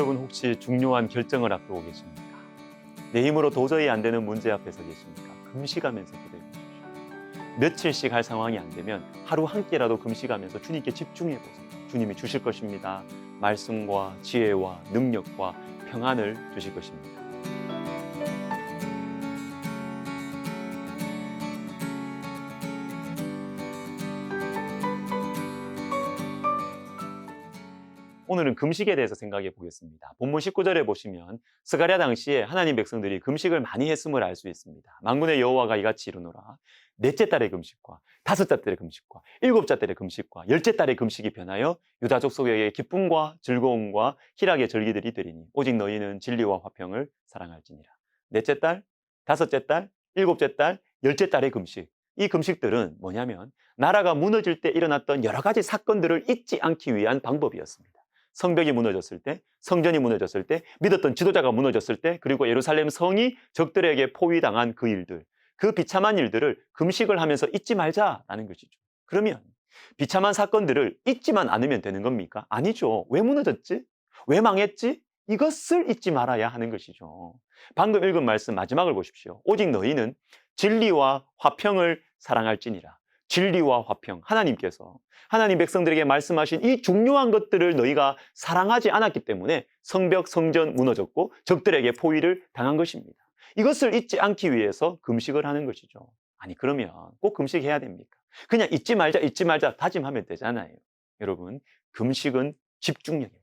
여러분 혹시 중요한 결정을 앞두고 계십니까? 내 힘으로 도저히 안 되는 문제 앞에 서 계십니까? 금식하면서 기도해 보십시오. 며칠씩 할 상황이 안 되면 하루 한 끼라도 금식하면서 주님께 집중해 보세요. 주님이 주실 것입니다. 말씀과 지혜와 능력과 평안을 주실 것입니다. 오늘은 금식에 대해서 생각해 보겠습니다. 본문 19절에 보시면 스가랴 당시에 하나님 백성들이 금식을 많이 했음을 알 수 있습니다. 만군의 여호와가 이같이 이르노라. 넷째 달의 금식과 다섯째 달의 금식과 일곱째 달의 금식과 열째 달의 금식이 변하여 유다 족속에게 기쁨과 즐거움과 희락의 절기들이 되리니 오직 너희는 진리와 화평을 사랑할지니라. 넷째 달, 다섯째 달, 일곱째 달, 열째 달의 금식. 이 금식들은 뭐냐면 나라가 무너질 때 일어났던 여러 가지 사건들을 잊지 않기 위한 방법이었습니다. 성벽이 무너졌을 때, 성전이 무너졌을 때, 믿었던 지도자가 무너졌을 때, 그리고 예루살렘 성이 적들에게 포위당한 그 일들, 그 비참한 일들을 금식을 하면서 잊지 말자라는 것이죠. 그러면 비참한 사건들을 잊지만 않으면 되는 겁니까? 아니죠. 왜 무너졌지? 왜 망했지? 이것을 잊지 말아야 하는 것이죠. 방금 읽은 말씀 마지막을 보십시오. 오직 너희는 진리와 화평을 사랑할지니라. 진리와 화평, 하나님 백성들에게 말씀하신 이 중요한 것들을 너희가 사랑하지 않았기 때문에 성벽, 성전 무너졌고 적들에게 포위를 당한 것입니다. 이것을 잊지 않기 위해서 금식을 하는 것이죠. 아니 그러면 꼭 금식해야 됩니까? 그냥 잊지 말자 다짐하면 되잖아요. 여러분, 금식은 집중력입니다.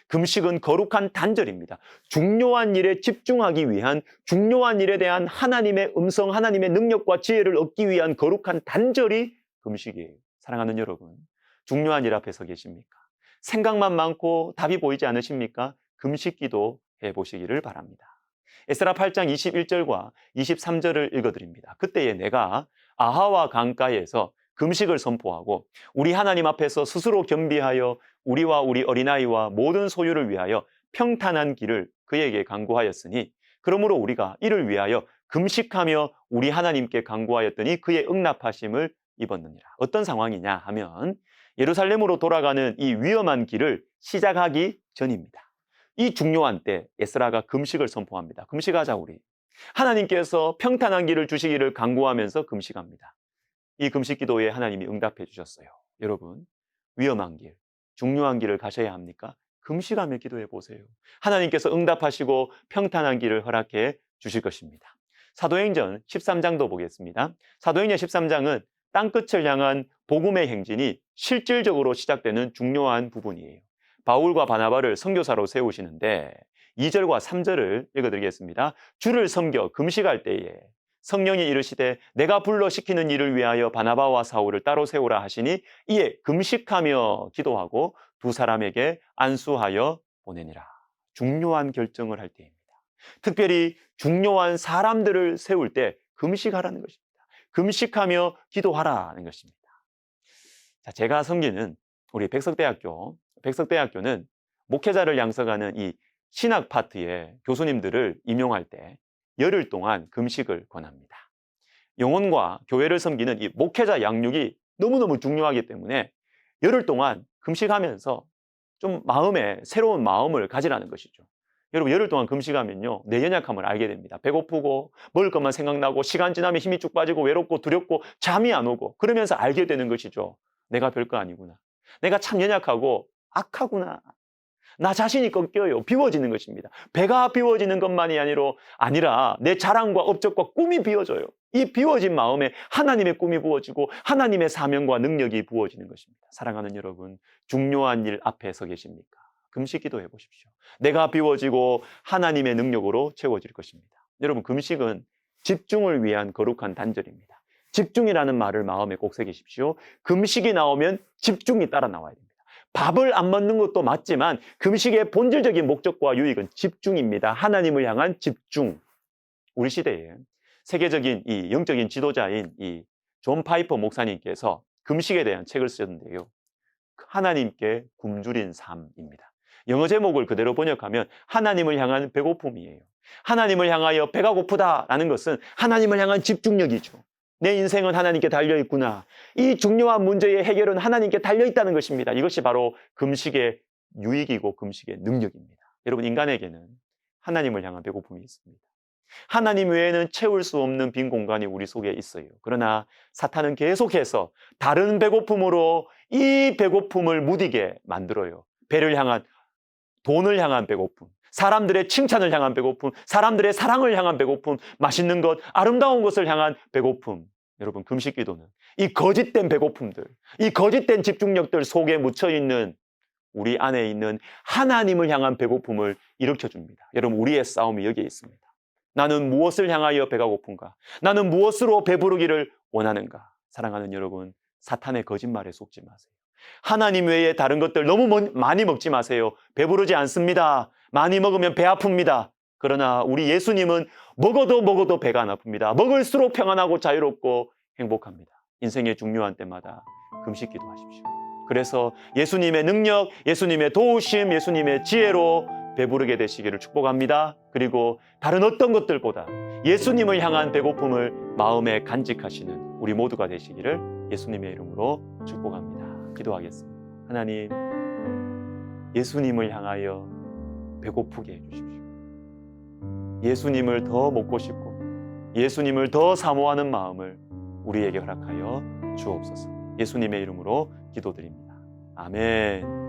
금식은 거룩한 단절입니다. 중요한 일에 집중하기 위한, 중요한 일에 대한 하나님의 음성, 하나님의 능력과 지혜를 얻기 위한 거룩한 단절이 금식이에요. 사랑하는 여러분, 중요한 일 앞에 서 계십니까? 생각만 많고 답이 보이지 않으십니까? 금식기도 해보시기를 바랍니다. 에스라 8장 21절과 23절을 읽어드립니다. 그때에 내가 아하와 강가에서 금식을 선포하고 우리 하나님 앞에서 스스로 겸비하여 우리와 우리 어린아이와 모든 소유를 위하여 평탄한 길을 그에게 간구하였으니 그러므로 우리가 이를 위하여 금식하며 우리 하나님께 간구하였더니 그의 응답하심을 입었느니라. 어떤 상황이냐 하면 예루살렘으로 돌아가는 이 위험한 길을 시작하기 전입니다. 이 중요한 때 에스라가 금식을 선포합니다. 금식하자 우리. 하나님께서 평탄한 길을 주시기를 간구하면서 금식합니다. 이 금식 기도에 하나님이 응답해 주셨어요. 여러분, 위험한 길, 중요한 길을 가셔야 합니까? 금식하며 기도해 보세요. 하나님께서 응답하시고 평탄한 길을 허락해 주실 것입니다. 사도행전 13장도 보겠습니다. 사도행전 13장은 땅끝을 향한 복음의 행진이 실질적으로 시작되는 중요한 부분이에요. 바울과 바나바를 선교사로 세우시는데 2절과 3절을 읽어드리겠습니다. 주를 섬겨 금식할 때에 성령이 이르시되 내가 불러 시키는 일을 위하여 바나바와 사울을 따로 세우라 하시니 이에 금식하며 기도하고 두 사람에게 안수하여 보내니라. 중요한 결정을 할 때입니다. 특별히 중요한 사람들을 세울 때 금식하라는 것입니다. 금식하며 기도하라는 것입니다. 자, 제가 섬기는 우리 백석대학교는 목회자를 양성하는 이 신학 파트의 교수님들을 임용할 때 열흘 동안 금식을 권합니다. 영혼과 교회를 섬기는 이 목회자 양육이 너무너무 중요하기 때문에 열흘 동안 금식하면서 좀 새로운 마음을 가지라는 것이죠. 여러분, 열흘 동안 금식하면요, 내 연약함을 알게 됩니다. 배고프고 먹을 것만 생각나고 시간 지나면 힘이 쭉 빠지고 외롭고 두렵고 잠이 안 오고 그러면서 알게 되는 것이죠. 내가 별거 아니구나. 내가 참 연약하고 악하구나. 나 자신이 꺾여요. 비워지는 것입니다. 배가 비워지는 것만이 아니라 내 자랑과 업적과 꿈이 비워져요. 이 비워진 마음에 하나님의 꿈이 부어지고 하나님의 사명과 능력이 부어지는 것입니다. 사랑하는 여러분, 중요한 일 앞에 서 계십니까? 금식 기도해 보십시오. 내가 비워지고 하나님의 능력으로 채워질 것입니다. 여러분, 금식은 집중을 위한 거룩한 단절입니다. 집중이라는 말을 마음에 꼭 새기십시오. 금식이 나오면 집중이 따라 나와야 됩니다. 밥을 안 먹는 것도 맞지만 금식의 본질적인 목적과 유익은 집중입니다. 하나님을 향한 집중. 우리 시대에 세계적인 이 영적인 지도자인 이 존 파이퍼 목사님께서 금식에 대한 책을 쓰셨는데요. 하나님께 굶주린 삶입니다. 영어 제목을 그대로 번역하면 하나님을 향한 배고픔이에요. 하나님을 향하여 배가 고프다라는 것은 하나님을 향한 집중력이죠. 내 인생은 하나님께 달려있구나. 이 중요한 문제의 해결은 하나님께 달려있다는 것입니다. 이것이 바로 금식의 유익이고 금식의 능력입니다. 여러분, 인간에게는 하나님을 향한 배고픔이 있습니다. 하나님 외에는 채울 수 없는 빈 공간이 우리 속에 있어요. 그러나 사탄은 계속해서 다른 배고픔으로 이 배고픔을 무디게 만들어요. 배를 향한, 돈을 향한 배고픔, 사람들의 칭찬을 향한 배고픔, 사람들의 사랑을 향한 배고픔, 맛있는 것, 아름다운 것을 향한 배고픔. 여러분, 금식 기도는 이 거짓된 배고픔들, 이 거짓된 집중력들 속에 묻혀있는 우리 안에 있는 하나님을 향한 배고픔을 일으켜줍니다. 여러분, 우리의 싸움이 여기에 있습니다. 나는 무엇을 향하여 배가 고픈가? 나는 무엇으로 배부르기를 원하는가? 사랑하는 여러분, 사탄의 거짓말에 속지 마세요. 하나님 외에 다른 것들 너무 많이 먹지 마세요. 배부르지 않습니다. 많이 먹으면 배 아픕니다. 그러나 우리 예수님은 먹어도 배가 안 아픕니다. 먹을수록 평안하고 자유롭고 행복합니다. 인생의 중요한 때마다 금식 기도하십시오. 그래서 예수님의 능력, 예수님의 도우심, 예수님의 지혜로 배부르게 되시기를 축복합니다. 그리고 다른 어떤 것들보다 예수님을 향한 배고픔을 마음에 간직하시는 우리 모두가 되시기를 예수님의 이름으로 축복합니다. 기도하겠습니다. 하나님, 예수님을 향하여 배고프게 해주십시오. 예수님을 더 먹고 싶고 예수님을 더 사모하는 마음을 우리에게 허락하여 주옵소서. 예수님의 이름으로 기도드립니다. 아멘.